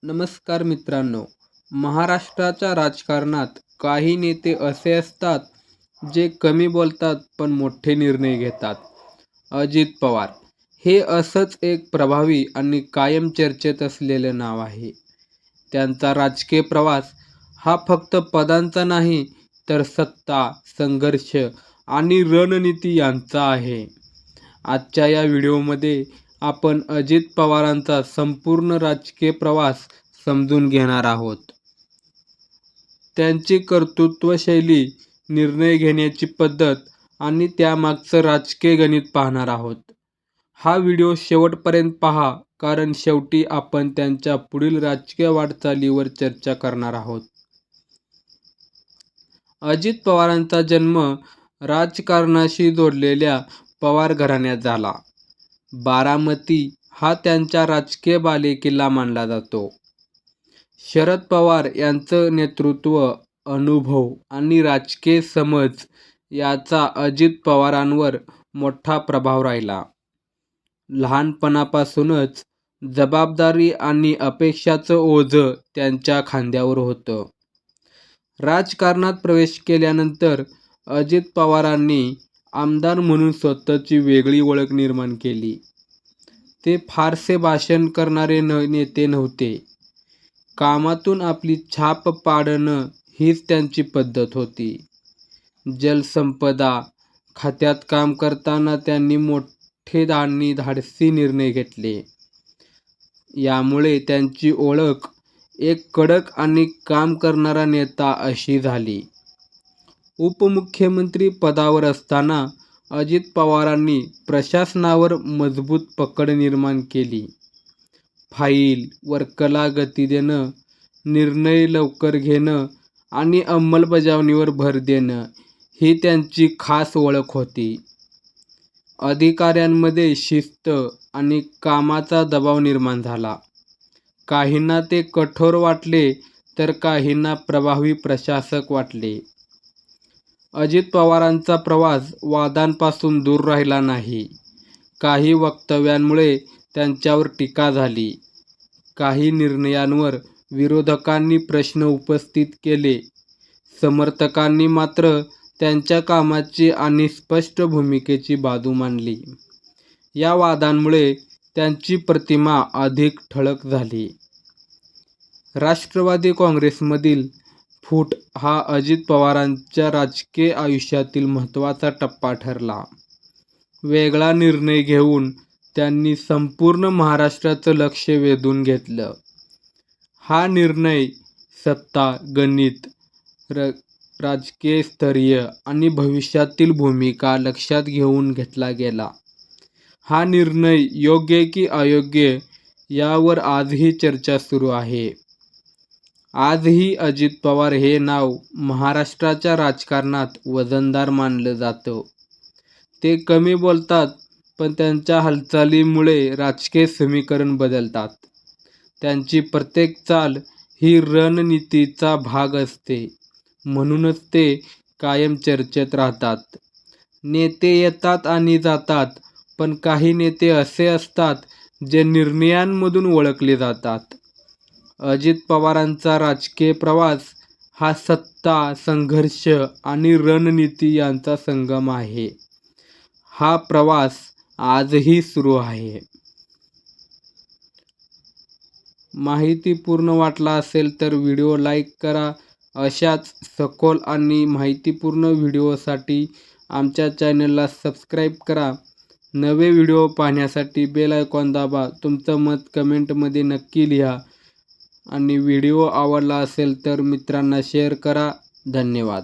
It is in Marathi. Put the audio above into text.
नमस्कार मित्रांनो. महाराष्ट्राच्या राजकारणात काही नेते असे असतात जे कमी बोलतात पण मोठे निर्णय घेतात. अजित पवार हे असंच एक प्रभावी आणि कायम चर्चेत असलेले नाव आहे. त्यांचा राजकीय प्रवास हा फक्त पदांचा नाही तर सत्ता, संघर्ष आणि रणनीती यांचा आहे. आजच्या या व्हिडिओमध्ये आपण अजित पवारांचा संपूर्ण राजकीय प्रवास समजून घेणार आहोत. त्यांची कर्तृत्वशैली, निर्णय घेण्याची पद्धत आणि त्यामागचं राजकीय गणित पाहणार आहोत. हा व्हिडिओ शेवटपर्यंत पहा, कारण शेवटी आपण त्यांच्या पुढील राजकीय वाटचालीवर चर्चा करणार आहोत. अजित पवारांचा जन्म राजकारणाशी जोडलेल्या पवार घराण्यात झाला. बारामती हा त्यांचा राजकीय बालेकिल्ला मानला जातो. शरद पवार यांचं नेतृत्व, अनुभव आणि राजकीय समज याचा अजित पवारांवर मोठा प्रभाव राहिला. लहानपणापासूनच जबाबदारी आणि अपेक्षाचं ओझं त्यांच्या खांद्यावर होतं. राजकारणात प्रवेश केल्यानंतर अजित पवारांनी आमदार म्हणून स्वतःची वेगळी ओळख निर्माण केली. ते फारसे भाषण करणारे नेते नव्हते. कामातून आपली छाप पाडणं हीच त्यांची पद्धत होती. जलसंपदा खात्यात काम करताना त्यांनी मोठे आणि धाडसी निर्णय घेतले. यामुळे त्यांची ओळख एक कडक आणि काम करणारा नेता अशी झाली. उपमुख्यमंत्री पदावर असताना अजित पवारांनी प्रशासनावर मजबूत पकड निर्माण केली. फाईल वर्कला गती देणं, निर्णय लवकर घेणं आणि अंमलबजावणीवर भर देणं ही त्यांची खास ओळख होती. अधिकाऱ्यांमध्ये शिस्त आणि कामाचा दबाव निर्माण झाला. काहींना ते कठोर वाटले तर काहींना प्रभावी प्रशासक वाटले. अजित पवारांचा प्रवास वादांपासून दूर राहिला नाही. काही वक्तव्यांमुळे त्यांच्यावर टीका झाली. काही निर्णयांवर विरोधकांनी प्रश्न उपस्थित केले. समर्थकांनी मात्र त्यांच्या कामाची आणि स्पष्ट भूमिकेची बाजू मांडली. या वादांमुळे त्यांची प्रतिमा अधिक ठळक झाली. राष्ट्रवादी काँग्रेसमधील फूट हा अजित पवारांच्या राजकीय आयुष्यातील महत्त्वाचा टप्पा ठरला. वेगळा निर्णय घेऊन त्यांनी संपूर्ण महाराष्ट्राचं लक्ष वेधून घेतलं. हा निर्णय सत्ता, गणित, राजकीय स्थैर्य आणि भविष्यातील भूमिका लक्षात घेऊन घेतला गेला. हा निर्णय योग्य की अयोग्य यावर आजही चर्चा सुरू आहे. आजही अजित पवार हे नाव महाराष्ट्राच्या राजकारणात वजनदार मानलं जातं. ते कमी बोलतात पण त्यांच्या हालचालींमुळे राजकीय समीकरण बदलतात. त्यांची प्रत्येक चाल ही रणनीतीचा भाग असते. म्हणूनच ते कायम चर्चेत राहतात. नेते येतात आणि जातात, पण काही नेते असे असतात जे निर्णयांमधून ओळखले जातात. अजित पवारांचा राजकीय प्रवास हा सत्ता, संघर्ष आणि रणनीती यांचा संगम आहे. हा प्रवास आजही सुरू आहे. माहितीपूर्ण वाटला असेल तर व्हिडिओ लाईक करा. अशाच सखोल आणि माहितीपूर्ण व्हिडिओसाठी आमच्या चॅनलला सबस्क्राईब करा. नवे व्हिडिओ पाहण्यासाठी बेल आयकॉन दाबा. तुमचं मत कमेंटमध्ये नक्की लिहा आणि व्हिडिओ आवडला असेल तर मित्रांना शेअर करा. धन्यवाद.